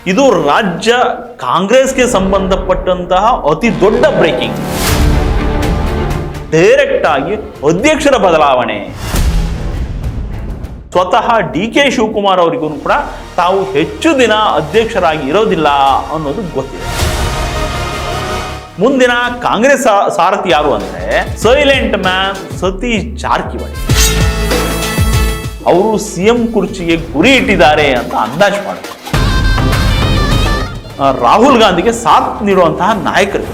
ಇದು ರಾಜ್ಯ ಕಾಂಗ್ರೆಸ್ಗೆ ಸಂಬಂಧಪಟ್ಟಂತಹ ಅತಿ ದೊಡ್ಡ ಬ್ರೇಕಿಂಗ್. ಡೈರೆಕ್ಟ್ ಆಗಿ ಅಧ್ಯಕ್ಷರ ಬದಲಾವಣೆ. ಸ್ವತಃ DK ಶಿವಕುಮಾರ್ ಅವರಿಗೂ ಕೂಡ ತಾವು ಹೆಚ್ಚು ದಿನ ಅಧ್ಯಕ್ಷರಾಗಿ ಇರೋದಿಲ್ಲ ಅನ್ನೋದು ಗೊತ್ತಿದೆ. ಮುಂದಿನ ಕಾಂಗ್ರೆಸ್ ಸಾರಥಿ ಯಾರು ಅಂದ್ರೆ ಸೈಲೆಂಟ್ ಮ್ಯಾನ್ ಸತೀಶ್ ಜಾರಕಿಹೊಳಿ. ಅವರು CM ಕುರ್ಚಿಗೆ ಗುರಿ ಇಟ್ಟಿದ್ದಾರೆ ಅಂತ ಅಂದಾಜು ಮಾಡಿದ್ರು. ರಾಹುಲ್ ಗಾಂಧಿಗೆ ಸಾಥ್ ನೀಡುವಂತಹ ನಾಯಕರು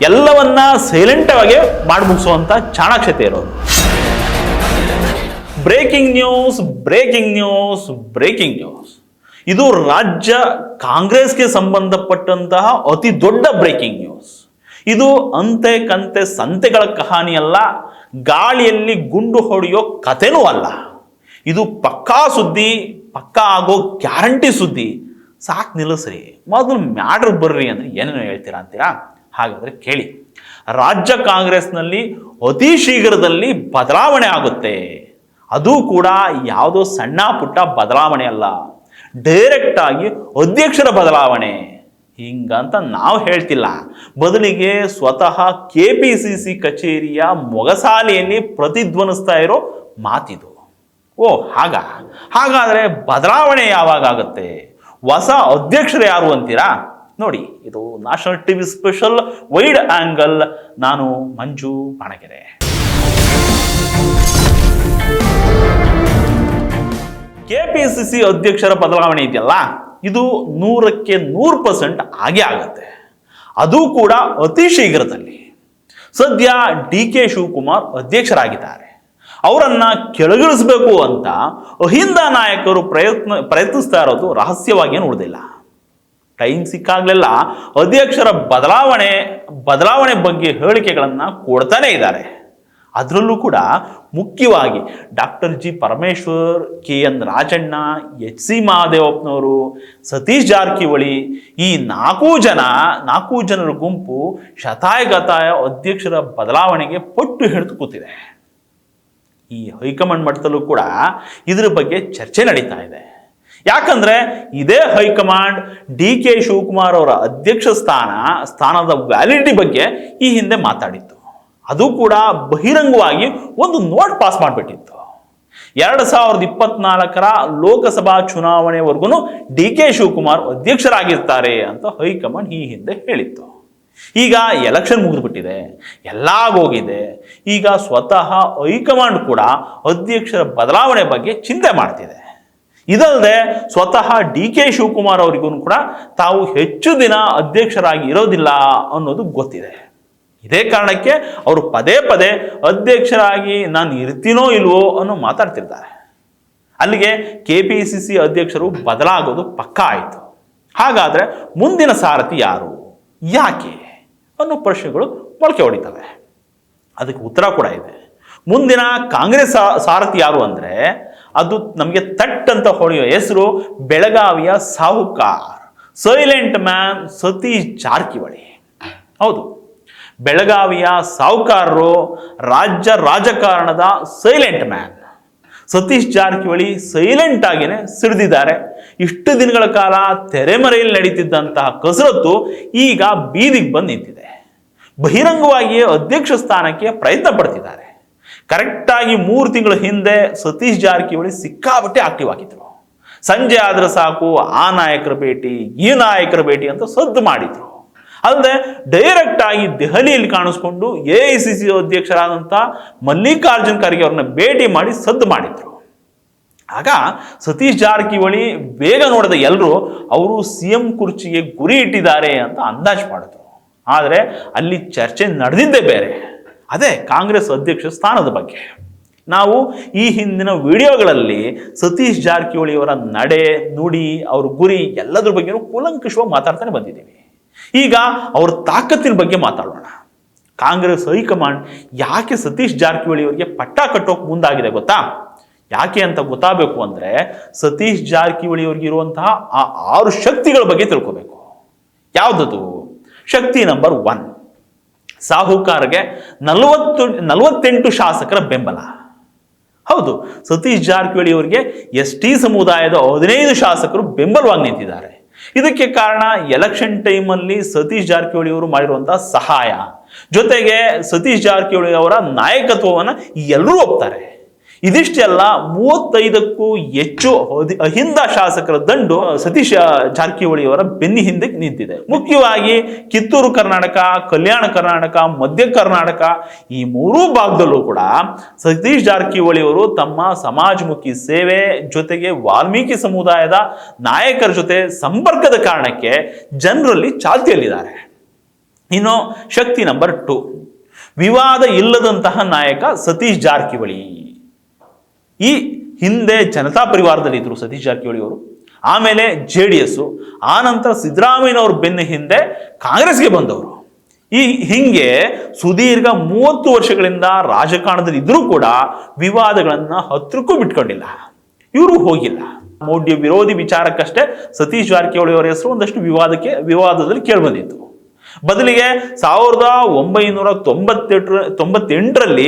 ಎಲ್ಲವನ್ನ ಸೈಲೆಂಟ್ ಆಗಿ ಮಾಡಿ ಮುಗಿಸುವಂತ ಚಾಣಾಕ್ಷತೆ ಇರೋದು. Breaking news, breaking news, breaking news. ಇದು ರಾಜ್ಯ ಕಾಂಗ್ರೆಸ್ಗೆ ಸಂಬಂಧಪಟ್ಟಂತಹ ಅತಿ ದೊಡ್ಡ ಬ್ರೇಕಿಂಗ್ ನ್ಯೂಸ್. ಇದು ಅಂತೆ ಕಂತೆ ಸಂತೆಗಳ ಕಹಾನಿ ಅಲ್ಲ, ಗಾಳಿಯಲ್ಲಿ ಗುಂಡು ಹೊಡೆಯೋ ಕಥೆನೂ ಅಲ್ಲ. ಇದು ಪಕ್ಕಾ ಸುದ್ದಿ, ಪಕ್ಕಾ ಆಗೋ ಗ್ಯಾರಂಟಿ ಸುದ್ದಿ. ಸಾಕು ನಿಲ್ಲಿಸ್ರಿ, ಮೊದಲು ಮ್ಯಾಡ್ರ್ ಬರ್ರಿ ಅಂದ್ರೆ ಏನೇನು ಹೇಳ್ತೀರಾ ಅಂತೀರಾ? ಹಾಗಾದ್ರೆ ಕೇಳಿ. ರಾಜ್ಯ ಕಾಂಗ್ರೆಸ್ನಲ್ಲಿ ಅತಿ ಶೀಘ್ರದಲ್ಲಿ ಬದಲಾವಣೆ ಆಗುತ್ತೆ. ಅದು ಕೂಡ ಯಾವುದೋ ಸಣ್ಣ ಪುಟ್ಟ ಬದಲಾವಣೆ ಅಲ್ಲ, ಡೈರೆಕ್ಟ್ ಆಗಿ ಅಧ್ಯಕ್ಷರ ಬದಲಾವಣೆ. ಹಿಂಗಂತ ನಾವು ಹೇಳ್ತಿಲ್ಲ, ಬದಲಿಗೆ ಸ್ವತಃ KPCC ಕಚೇರಿಯ ಮೊಗಸಾಲೆಯಲ್ಲಿ ಪ್ರತಿಧ್ವನಿಸ್ತಾ ಇರೋ ಮಾತಿದು. ಹಾಗಾದ್ರೆ ಬದಲಾವಣೆ ಯಾವಾಗ ಆಗುತ್ತೆ? ಹೊಸ ಅಧ್ಯಕ್ಷರು ಯಾರು ಅಂತೀರಾ? ನೋಡಿ, ಇದು national TV special wide angle. ನಾನು ಮಂಜು ಬಾಣಗೆರೆ. KPCC ಅಧ್ಯಕ್ಷರ ಬದಲಾವಣೆ ಇದೆಯಲ್ಲ, ಇದು 100ಕ್ಕೆ 100% ಆಗೇ ಆಗುತ್ತೆ. ಅದು ಕೂಡ ಅತಿ ಶೀಘ್ರದಲ್ಲಿ. ಸದ್ಯ DK ಶಿವಕುಮಾರ್ ಅಧ್ಯಕ್ಷರಾಗಿದ್ದಾರೆ. ಅವರನ್ನ ಕೆಳಗಿಳಿಸಬೇಕು ಅಂತ ಅಹಿಂದ ನಾಯಕರು ಪ್ರಯತ್ನಿಸ್ತಾ ಇರೋದು ರಹಸ್ಯವಾಗಿ ಏನು ಉಳಿದಿಲ್ಲ. ಟೈಮ್ ಸಿಕ್ಕಾಗ್ಲೆಲ್ಲ ಅಧ್ಯಕ್ಷರ ಬದಲಾವಣೆ ಬಗ್ಗೆ ಹೇಳಿಕೆಗಳನ್ನ ಕೊಡ್ತಾನೆ ಇದ್ದಾರೆ. ಅದರಲ್ಲೂ ಕೂಡ ಮುಖ್ಯವಾಗಿ doctor G Parameshwar, KN Rajanna, HC ಮಹದೇವಪ್ಪನವರು, ಸತೀಶ್ ಜಾರಕಿಹೊಳಿ, ಈ ನಾಲ್ಕು ಜನರ ಗುಂಪು ಶತಾಯಗತಾಯ ಅಧ್ಯಕ್ಷರ ಬದಲಾವಣೆಗೆ ಪಟ್ಟು ಹಿಡಿದು ಕೂತಿದೆ. ಈ ಹೈಕಮಾಂಡ್ ಮಟ್ಟದಲ್ಲೂ ಕೂಡ ಇದರ ಬಗ್ಗೆ ಚರ್ಚೆ ನಡೀತಾ ಇದೆ. ಯಾಕಂದ್ರೆ ಇದೇ ಹೈಕಮಾಂಡ್ DK ಶಿವಕುಮಾರ್ ಅವರ ಅಧ್ಯಕ್ಷ ಸ್ಥಾನದ ವ್ಯಾಲಿಡಿಟಿ ಬಗ್ಗೆ ಈ ಹಿಂದೆ ಮಾತಾಡಿತ್ತು. ಅದು ಕೂಡ ಬಹಿರಂಗವಾಗಿ ಒಂದು ನೋಟ್ ಪಾಸ್ ಮಾಡಿಬಿಟ್ಟಿತ್ತು. 2024ರ ಲೋಕಸಭಾ ಚುನಾವಣೆವರೆಗೂ DK ಶಿವಕುಮಾರ್ ಅಧ್ಯಕ್ಷರಾಗಿರ್ತಾರೆ ಅಂತ ಹೈಕಮಾಂಡ್ ಈ ಹಿಂದೆ ಹೇಳಿತ್ತು. ಈಗ ಎಲೆಕ್ಷನ್ ಮುಗಿದ್ಬಿಟ್ಟಿದೆ, ಎಲ್ಲ ಆಗೋಗಿದೆ. ಈಗ ಸ್ವತಃ ಹೈಕಮಾಂಡ್ ಕೂಡ ಅಧ್ಯಕ್ಷರ ಬದಲಾವಣೆ ಬಗ್ಗೆ ಚಿಂತೆ ಮಾಡ್ತಿದೆ. ಇದಲ್ಲದೆ ಸ್ವತಃ DK ಶಿವಕುಮಾರ್ ಅವರಿಗೂ ಕೂಡ ತಾವು ಹೆಚ್ಚು ದಿನ ಅಧ್ಯಕ್ಷರಾಗಿ ಇರೋದಿಲ್ಲ ಅನ್ನೋದು ಗೊತ್ತಿದೆ. ಇದೇ ಕಾರಣಕ್ಕೆ ಅವರು ಪದೇ ಅಧ್ಯಕ್ಷರಾಗಿ ನಾನು ಇರ್ತೀನೋ ಇಲ್ವೋ ಅನ್ನೋ ಮಾತಾಡ್ತಿರ್ತಾರೆ. ಅಲ್ಲಿಗೆ KPCC ಅಧ್ಯಕ್ಷರು ಬದಲಾಗೋದು ಪಕ್ಕಾ ಆಯಿತು. ಹಾಗಾದ್ರೆ ಮುಂದಿನ ಸಾರಥಿ ಯಾರು, ಯಾಕೆ ಅನ್ನೋ ಪ್ರಶ್ನೆಗಳು ಮೊಳಕೆ ಹೊಡಿತವೆ. ಅದಕ್ಕೆ ಉತ್ತರ ಕೂಡ ಇದೆ. ಮುಂದಿನ ಕಾಂಗ್ರೆಸ್ ಸಾರಥಿ ಯಾರು ಅಂದ್ರೆ ಅದು ನಮಗೆ ತಟ್ ಅಂತ ಹೊಡೆಯೋ ಹೆಸರು ಬೆಳಗಾವಿಯ ಸಾಹುಕಾರ್, ಸೈಲೆಂಟ್ ಮ್ಯಾನ್ ಸತೀಶ್ ಜಾರಕಿಹೊಳಿ. ಹೌದು, ಬೆಳಗಾವಿಯ ಸಾಹುಕಾರರು ರಾಜ್ಯ ರಾಜಕಾರಣದ silent man. Satish Jarkiholi silent ಆಗಿನೇ ಸಿಡಿದಿದ್ದಾರೆ. ಇಷ್ಟು ದಿನಗಳ ಕಾಲ ತೆರೆಮರೆಯಲ್ಲಿ ನಡೀತಿದ್ದಂತಹ ಕಸರತ್ತು ಈಗ ಬೀದಿಗೆ ಬಂದು ನಿಂತಿದೆ. ಬಹಿರಂಗವಾಗಿಯೇ ಅಧ್ಯಕ್ಷ ಸ್ಥಾನಕ್ಕೆ ಪ್ರಯತ್ನ ಪಡ್ತಿದ್ದಾರೆ. ಕರೆಕ್ಟಾಗಿ 3 ತಿಂಗಳ ಹಿಂದೆ ಸತೀಶ್ ಜಾರಕಿಹೊಳಿ ಸಿಕ್ಕಾಪಟ್ಟೆ ಆಕ್ಟಿವ್ ಆಗಿದ್ರು. ಸಂಜೆ ಆದ್ರೆ ಸಾಕು ಆ ನಾಯಕರ ಭೇಟಿ, ಈ ನಾಯಕರ ಭೇಟಿ ಅಂತ ಸದ್ದು ಮಾಡಿದ್ರು. ಅಲ್ಲದೆ ಡೈರೆಕ್ಟ್ ಆಗಿ ದೆಹಲಿಯಲ್ಲಿ ಕಾಣಿಸ್ಕೊಂಡು AICC ಅಧ್ಯಕ್ಷರಾದಂಥ ಮಲ್ಲಿಕಾರ್ಜುನ್ ಖರ್ಗೆ ಅವ್ರನ್ನ ಭೇಟಿ ಮಾಡಿ ಸದ್ದು ಮಾಡಿದ್ರು. ಆಗ ಸತೀಶ್ ಜಾರಕಿಹೊಳಿ ಬೇಗ ನೋಡಿದ ಎಲ್ಲರೂ ಅವರು CM ಕುರ್ಚಿಗೆ ಗುರಿ ಇಟ್ಟಿದ್ದಾರೆ ಅಂತ ಅಂದಾಜು ಮಾಡಿದ್ರು. ಆದರೆ ಅಲ್ಲಿ ಚರ್ಚೆ ನಡೆದಿದ್ದೇ ಬೇರೆ, ಅದೇ ಕಾಂಗ್ರೆಸ್ ಅಧ್ಯಕ್ಷ ಸ್ಥಾನದ ಬಗ್ಗೆ. ನಾವು ಈ ಹಿಂದಿನ ವಿಡಿಯೋಗಳಲ್ಲಿ ಸತೀಶ್ ಜಾರಕಿಹೊಳಿ ಅವರ ನಡೆ, ನುಡಿ, ಅವ್ರ ಗುರಿ ಎಲ್ಲದ್ರ ಬಗ್ಗೆನೂ ಕೂಲಂಕಷವಾಗಿ ಮಾತಾಡ್ತಾನೆ ಬಂದಿದ್ದೀವಿ. ಈಗ ಅವ್ರ ತಾಕತ್ತಿನ ಬಗ್ಗೆ ಮಾತಾಡೋಣ. ಕಾಂಗ್ರೆಸ್ ಹೈಕಮಾಂಡ್ ಯಾಕೆ ಸತೀಶ್ ಜಾರಕಿಹೊಳಿ ಅವರಿಗೆ ಪಟ್ಟ ಕಟ್ಟೋಕೆ ಮುಂದಾಗಿದೆ ಗೊತ್ತಾ? ಯಾಕೆ ಅಂತ ಗೊತ್ತಾಗಬೇಕು ಅಂದ್ರೆ ಸತೀಶ್ ಜಾರಕಿಹೊಳಿ ಅವ್ರಿಗೆ ಇರುವಂತಹ ಆ 6 ಶಕ್ತಿಗಳ ಬಗ್ಗೆ ತಿಳ್ಕೋಬೇಕು. ಯಾವುದದು? ಶಕ್ತಿ ನಂಬರ್ 1, ಸಾಹುಕಾರ್ಗೆ 48 ಶಾಸಕರ ಬೆಂಬಲ. ಹೌದು, ಹೌದು, ಸತೀಶ್ ಜಾರಕಿಹೊಳಿ ಅವರಿಗೆ ST ಸಮುದಾಯದ 15 ಶಾಸಕರು ಬೆಂಬಲವಾಗಿ ನಿಂತಿದ್ದಾರೆ. ಇದಕ್ಕೆ ಕಾರಣ ಎಲೆಕ್ಷನ್ ಟೈಮಲ್ಲಿ ಸತೀಶ್ ಜಾರಕಿಹೊಳಿ ಅವರು ಮಾಡಿರುವಂತಹ ಸಹಾಯ, ಜೊತೆಗೆ ಸತೀಶ್ ಜಾರಕಿಹೊಳಿ ಅವರ ನಾಯಕತ್ವವನ್ನು ಎಲ್ಲರೂ ಒಪ್ತಾರೆ. ಇದಿಷ್ಟೆಲ್ಲ 35ಕ್ಕೂ ಹೆಚ್ಚು ಅಹಿಂದ ಶಾಸಕರ ದಂಡು ಸತೀಶ್ ಜಾರಕಿಹೊಳಿ ಅವರ ಬೆನ್ನಿ ಹಿಂದೆ ನಿಂತಿದೆ. ಮುಖ್ಯವಾಗಿ ಕಿತ್ತೂರು ಕರ್ನಾಟಕ, ಕಲ್ಯಾಣ ಕರ್ನಾಟಕ, ಮಧ್ಯ ಕರ್ನಾಟಕ ಈ ಮೂರೂ ಭಾಗದಲ್ಲೂ ಕೂಡ ಸತೀಶ್ ಜಾರಕಿಹೊಳಿ ಅವರು ತಮ್ಮ ಸಮಾಜಮುಖಿ ಸೇವೆ ಜೊತೆಗೆ ವಾಲ್ಮೀಕಿ ಸಮುದಾಯದ ನಾಯಕರ ಜೊತೆ ಸಂಪರ್ಕದ ಕಾರಣಕ್ಕೆ ಜನರಲ್ಲಿ ಚಾಲ್ತಿಯಲ್ಲಿದ್ದಾರೆ. ಇನ್ನು ಶಕ್ತಿ ನಂಬರ್ 2, ವಿವಾದ ಇಲ್ಲದಂತಹ ನಾಯಕ ಸತೀಶ್ ಜಾರಕಿಹೊಳಿ. ಈ ಹಿಂದೆ ಜನತಾ ಪರಿವಾರದಲ್ಲಿ ಇದ್ರು ಸತೀಶ್ ಜಾರಕಿಹೊಳಿ ಅವರು, ಆಮೇಲೆ JDS, ಆ ನಂತರ ಸಿದ್ದರಾಮಯ್ಯನವ್ರ ಬೆನ್ನ ಹಿಂದೆ ಕಾಂಗ್ರೆಸ್ಗೆ ಬಂದವರು. ಹಿಂಗೆ ಸುದೀರ್ಘ 30 ವರ್ಷಗಳಿಂದ ರಾಜಕಾರಣದಲ್ಲಿ ಇದ್ರೂ ಕೂಡ ವಿವಾದಗಳನ್ನ ಹತ್ರಕ್ಕೂ ಬಿಟ್ಕೊಂಡಿಲ್ಲ. ಇವರು ಹೋಗಿಲ್ಲ. ಮೌಢ್ಯ ವಿರೋಧಿ ವಿಚಾರಕ್ಕಷ್ಟೇ ಸತೀಶ್ ಜಾರಕಿಹೊಳಿ ಅವರ ಹೆಸರು ಒಂದಷ್ಟು ವಿವಾದದಲ್ಲಿ ಕೇಳಿಬಂದಿತ್ತು. ಬದಲಿಗೆ 1998ರಲ್ಲಿ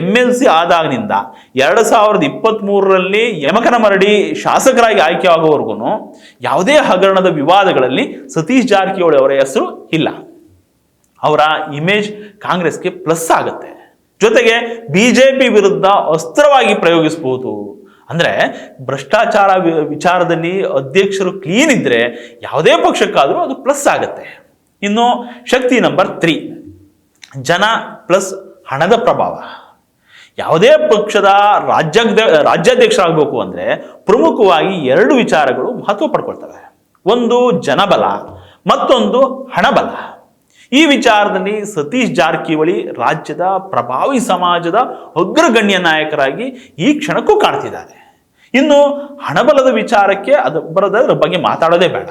MLC ಆದಾಗಿನಿಂದ 2023ರಲ್ಲಿ ಯಮಕನಮರಡಿ ಶಾಸಕರಾಗಿ ಆಯ್ಕೆ ಆಗುವವರೆಗೂ ಯಾವುದೇ ಹಗರಣದ ವಿವಾದಗಳಲ್ಲಿ ಸತೀಶ್ ಜಾರಕಿಹೊಳಿ ಅವರ ಹೆಸರು ಇಲ್ಲ. ಅವರ ಇಮೇಜ್ ಕಾಂಗ್ರೆಸ್ಗೆ ಪ್ಲಸ್ ಆಗುತ್ತೆ. ಜೊತೆಗೆ BJP ವಿರುದ್ಧ ಅಸ್ತ್ರವಾಗಿ ಪ್ರಯೋಗಿಸಬಹುದು. ಅಂದ್ರೆ ಭ್ರಷ್ಟಾಚಾರ ವಿಚಾರದಲ್ಲಿ ಅಧ್ಯಕ್ಷರು ಕ್ಲೀನ್ ಇದ್ರೆ ಯಾವುದೇ ಪಕ್ಷಕ್ಕಾದರೂ ಅದು ಪ್ಲಸ್ ಆಗುತ್ತೆ. ಇನ್ನು ಶಕ್ತಿ ನಂಬರ್ 3, ಜನ ಪ್ಲಸ್ ಹಣದ ಪ್ರಭಾವ. ಯಾವುದೇ ಪಕ್ಷದ ರಾಜ್ಯಾಧ್ಯಕ್ಷರಾಗಬೇಕು ಅಂದ್ರೆ ಪ್ರಮುಖವಾಗಿ 2 ವಿಚಾರಗಳು ಮಹತ್ವ ಪಡ್ಕೊಳ್ತವೆ. ಒಂದು ಜನಬಲ, ಮತ್ತೊಂದು ಹಣಬಲ. ಈ ವಿಚಾರದಲ್ಲಿ ಸತೀಶ್ ಜಾರಕಿಹೊಳಿ ರಾಜ್ಯದ ಪ್ರಭಾವಿ ಸಮಾಜದ ಅಗ್ರಗಣ್ಯ ನಾಯಕರಾಗಿ ಈ ಕ್ಷಣಕ್ಕೂ ಕಾಣ್ತಿದ್ದಾರೆ. ಇನ್ನು ಹಣಬಲದ ವಿಚಾರಕ್ಕೆ ಅದರ ಬಗ್ಗೆ ಮಾತಾಡೋದೇ ಬೇಡ.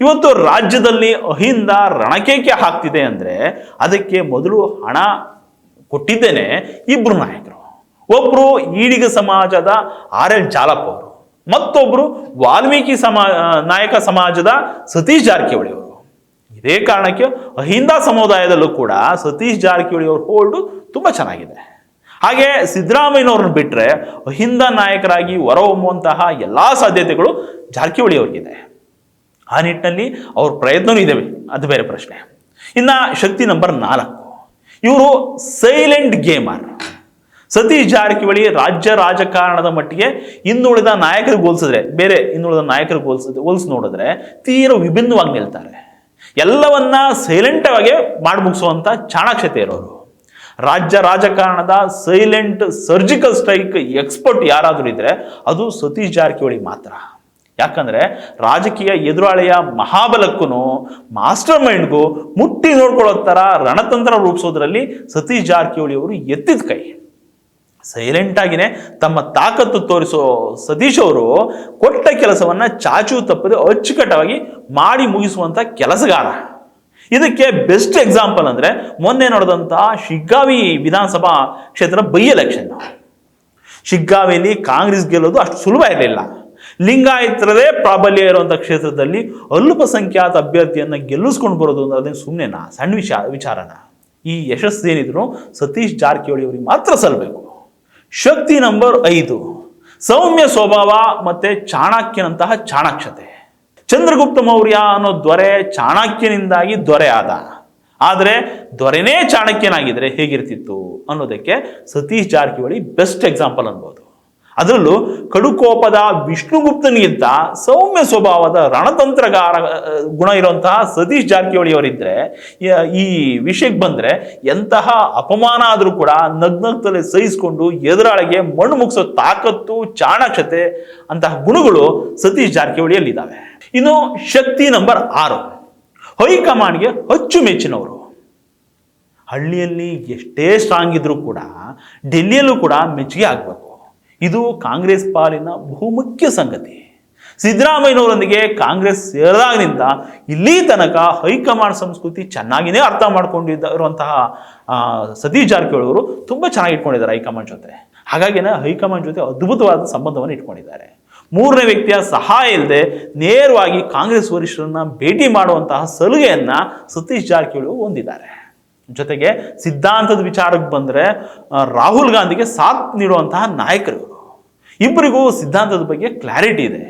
ಇವತ್ತು ರಾಜ್ಯದಲ್ಲಿ ಅಹಿಂದ ರಣಕೇಕೆ ಹಾಕ್ತಿದೆ ಅಂದ್ರೆ ಅದಕ್ಕೆ ಮೊದಲು ಹಣ ಕೊಟ್ಟಿದ್ದೇನೆ 2 ನಾಯಕರು. ಒಬ್ರು ಈಡಿಗ ಸಮಾಜದ RL ಜಾಲಪ್ಪ ಅವರು, ಮತ್ತೊಬ್ರು ವಾಲ್ಮೀಕಿ ನಾಯಕ ಸಮಾಜದ ಸತೀಶ್ ಜಾರಕಿಹೊಳಿ ಅವರು. ಇದೇ ಕಾರಣಕ್ಕೆ ಅಹಿಂದ ಸಮುದಾಯದಲ್ಲೂ ಕೂಡ ಸತೀಶ್ ಜಾರಕಿಹೊಳಿ ಅವ್ರ ಹೋಲ್ಡು ತುಂಬಾ ಚೆನ್ನಾಗಿದೆ. ಹಾಗೆ ಸಿದ್ದರಾಮಯ್ಯನವ್ರನ್ನ ಬಿಟ್ರೆ ಅಹಿಂದ ನಾಯಕರಾಗಿ ಹೊರಹೊಮ್ಮುವಂತಹ ಎಲ್ಲಾ ಸಾಧ್ಯತೆಗಳು ಜಾರಕಿಹೊಳಿ ಅವ್ರಿಗಿದೆ. ಆ ನಿಟ್ಟಿನಲ್ಲಿ ಅವ್ರ ಪ್ರಯತ್ನವೂ ಇದೆ, ಅದು ಬೇರೆ ಪ್ರಶ್ನೆ. ಇನ್ನ ಶಕ್ತಿ ನಂಬರ್ 4, ಇವರು ಸೈಲೆಂಟ್ ಗೇಮರ್. ಸತೀಶ್ ಜಾರಕಿಹೊಳಿ ರಾಜ್ಯ ರಾಜಕಾರಣದ ಮಟ್ಟಿಗೆ ಇನ್ನುಳಿದ ನಾಯಕರಿಗೆ ಹೋಲಿಸಿದ್ರೆ, ಬೇರೆ ಇನ್ನುಳಿದ ನಾಯಕರಿಗೆ ಹೋಲಿಸಿ ನೋಡಿದ್ರೆ ತೀರಾ ವಿಭಿನ್ನವಾಗಿ ನಿಲ್ತಾರೆ. ಎಲ್ಲವನ್ನ ಸೈಲೆಂಟ್ ಆಗಿ ಮಾಡಿ ಮುಗಿಸುವಂತ ಚಾಣಾಕ್ಷತೆ ಇರೋರು. ರಾಜ್ಯ ರಾಜಕಾರಣದ ಸೈಲೆಂಟ್ ಸರ್ಜಿಕಲ್ ಸ್ಟ್ರೈಕ್ ಎಕ್ಸ್ಪರ್ಟ್ ಯಾರಾದರೂ ಇದ್ರೆ ಅದು ಸತೀಶ್ ಜಾರಕಿಹೊಳಿ ಮಾತ್ರ. ಯಾಕಂದ್ರೆ ರಾಜಕೀಯ ಎದುರಾಳಿಯ ಮಹಾಬಲಕ್ಕೂ ಮಾಸ್ಟರ್ ಮೈಂಡ್ಗೂ ಮುಟ್ಟಿ ನೋಡ್ಕೊಳ್ಳೋ ತರ ರಣತಂತ್ರ ರೂಪಿಸೋದ್ರಲ್ಲಿ ಸತೀಶ್ ಜಾರಕಿಹೊಳಿ ಅವರು ಎತ್ತಿದ ಕೈ. ಸೈಲೆಂಟ್ ಆಗಿನೇ ತಮ್ಮ ತಾಕತ್ತು ತೋರಿಸೋ ಸತೀಶ್ ಅವರು ಕೊಟ್ಟ ಕೆಲಸವನ್ನ ಚಾಚು ತಪ್ಪದೆ ಅಚ್ಚುಕಟ್ಟವಾಗಿ ಮಾಡಿ ಮುಗಿಸುವಂತ ಕೆಲಸಗಾರ. ಇದಕ್ಕೆ ಬೆಸ್ಟ್ ಎಕ್ಸಾಂಪಲ್ ಅಂದ್ರೆ ಮೊನ್ನೆ ನಡೆದಂತಹ ಶಿಗ್ಗಾವಿ ವಿಧಾನಸಭಾ ಕ್ಷೇತ್ರ ಬೈ ಎಲೆಕ್ಷನ್. ಶಿಗ್ಗಾವಿಯಲ್ಲಿ ಕಾಂಗ್ರೆಸ್ ಗೆಲ್ಲೋದು ಅಷ್ಟು ಸುಲಭ ಇರಲಿಲ್ಲ. ಲಿಂಗಾಯತರದೇ ಪ್ರಾಬಲ್ಯ ಇರುವಂತಹ ಕ್ಷೇತ್ರದಲ್ಲಿ ಅಲ್ಪಸಂಖ್ಯಾತ ಅಭ್ಯರ್ಥಿಯನ್ನ ಗೆಲ್ಲಿಸ್ಕೊಂಡು ಬರೋದು ಅಂದ್ರೆ ಅದೇನು ಸುಮ್ಮನೆನಾ? ಸಣ್ಣ ವಿಚಾರನ? ಈ ಯಶಸ್ಸು ಏನಿದ್ರು ಸತೀಶ್ ಜಾರಕಿಹೊಳಿ ಅವರಿಗೆ ಮಾತ್ರ ಸಲ್ಲಬೇಕು. ಶಕ್ತಿ ನಂಬರ್ 5, ಸೌಮ್ಯ ಸ್ವಭಾವ ಮತ್ತೆ ಚಾಣಕ್ಯನಂತಹ ಚಾಣಾಕ್ಷತೆ. ಚಂದ್ರಗುಪ್ತ ಮೌರ್ಯ ಅನ್ನೋ ದೊರೆ ಚಾಣಕ್ಯನಿಂದಾಗಿ ದೊರೆ ಆದ. ಆದರೆ ದೊರೆನೇ ಚಾಣಕ್ಯನಾಗಿದ್ರೆ ಹೇಗಿರ್ತಿತ್ತು ಅನ್ನೋದಕ್ಕೆ ಸತೀಶ್ ಜಾರಕಿಹೊಳಿ ಬೆಸ್ಟ್ ಎಕ್ಸಾಂಪಲ್ ಅನ್ಬೋದು. ಅದರಲ್ಲೂ ಕಡುಕೋಪದ ವಿಷ್ಣುಗುಪ್ತನಿಗಿಂತ ಸೌಮ್ಯ ಸ್ವಭಾವದ ರಣತಂತ್ರಗಾರ ಗುಣ ಇರುವಂತಹ ಸತೀಶ್ ಜಾರಕಿಹೊಳಿ ಅವರಿದ್ರೆ ಈ ವಿಷಯಕ್ಕೆ ಬಂದ್ರೆ ಎಂತಹ ಅಪಮಾನ ಆದರೂ ಕೂಡ ನಗ್ನಗ್ತಲೆ ಸಹಿಸಿಕೊಂಡು ಎದುರಾಳಿಗೆ ಮಣ್ಣು ಮುಗಿಸೋ ತಾಕತ್ತು, ಚಾಣಾಕ್ಷತೆ ಅಂತಹ ಗುಣಗಳು ಸತೀಶ್ ಜಾರಕಿಹೊಳಿಯಲ್ಲಿದ್ದಾವೆ. ಇನ್ನು ಶಕ್ತಿ ನಂಬರ್ 6, ಹೈಕಮಾಂಡ್ಗೆ ಅಚ್ಚುಮೆಚ್ಚಿನವರು. ಹಳ್ಳಿಯಲ್ಲಿ ಎಷ್ಟೇ ಸ್ಟ್ರಾಂಗ್ ಇದ್ರೂ ಕೂಡ ಡೆಲ್ಲಿಯಲ್ಲೂ ಕೂಡ ಮೆಚ್ಚುಗೆ ಆಗಬೇಕು. ಇದು ಕಾಂಗ್ರೆಸ್ ಪಾಲಿನ ಬಹುಮುಖ್ಯ ಸಂಗತಿ. ಸಿದ್ದರಾಮಯ್ಯನವರೊಂದಿಗೆ ಕಾಂಗ್ರೆಸ್ ಸೇರಿದಾಗಿನಿಂದ ಇಲ್ಲಿ ತನಕ ಹೈಕಮಾಂಡ್ ಸಂಸ್ಕೃತಿ ಚೆನ್ನಾಗಿನೇ ಅರ್ಥ ಮಾಡ್ಕೊಂಡಿರುವಂತಹ ಸತೀಶ್ ಜಾರಕಿಹೊಳಿ ಅವರು ತುಂಬಾ ಚೆನ್ನಾಗಿ ಇಟ್ಕೊಂಡಿದ್ದಾರೆ ಹೈಕಮಾಂಡ್ ಜೊತೆ. ಹಾಗಾಗಿನೇ ಹೈಕಮಾಂಡ್ ಜೊತೆ ಅದ್ಭುತವಾದ ಸಂಬಂಧವನ್ನು ಇಟ್ಕೊಂಡಿದ್ದಾರೆ. 3ನೇ ವ್ಯಕ್ತಿಯ ಸಹಾಯ ಇಲ್ಲದೆ ನೇರವಾಗಿ ಕಾಂಗ್ರೆಸ್ ವರಿಷ್ಠರನ್ನ ಭೇಟಿ ಮಾಡುವಂತಹ ಸಲುಗೆಯನ್ನ ಸತೀಶ್ ಜಾರಕಿಹೊಳಿ ಹೊಂದಿದ್ದಾರೆ. ಜೊತೆಗೆ ಸಿದ್ಧಾಂತದ ವಿಚಾರಕ್ಕೆ ಬಂದ್ರೆ ರಾಹುಲ್ ಗಾಂಧಿಗೆ ಸಾಥ್ ನೀಡುವಂತಹ ನಾಯಕರು. ಇಬ್ಬರಿಗೂ ಸಿದ್ಧಾಂತದ ಬಗ್ಗೆ ಕ್ಲಾರಿಟಿ ಇದೆ.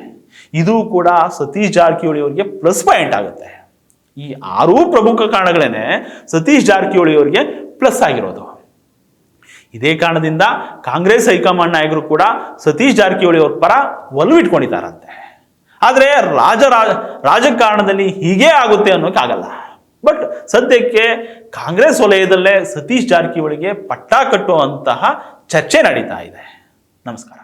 ಇದು ಕೂಡ ಸತೀಶ್ ಜಾರಕಿಹೊಳಿ ಅವರಿಗೆ ಪ್ಲಸ್ ಪಾಯಿಂಟ್ ಆಗುತ್ತೆ. ಈ 6 ಪ್ರಮುಖ ಕಾರಣಗಳೇನೆ ಸತೀಶ್ ಜಾರಕಿಹೊಳಿ ಅವರಿಗೆ ಪ್ಲಸ್ ಆಗಿರೋದು. ಇದೇ ಕಾರಣದಿಂದ ಕಾಂಗ್ರೆಸ್ ಹೈಕಮಾಂಡ್ ನಾಯಕರು ಕೂಡ ಸತೀಶ್ ಜಾರಕಿಹೊಳಿ ಅವ್ರ ಪರ ಒಲವಿಟ್ಕೊಂಡಿದ್ದಾರಂತೆ. ಆದರೆ ರಾಜಕಾರಣದಲ್ಲಿ ಹೀಗೆ ಆಗುತ್ತೆ ಅನ್ನೋಕ್ಕಾಗಲ್ಲ. ಬಟ್ ಸದ್ಯಕ್ಕೆ ಕಾಂಗ್ರೆಸ್ ವಲಯದಲ್ಲೇ ಸತೀಶ್ ಜಾರಕಿಹೊಳಿಗೆ ಪಟ್ಟ ಕಟ್ಟುವಂತಹ ಚರ್ಚೆ ನಡೀತಾ ಇದೆ. ನಮಸ್ಕಾರ.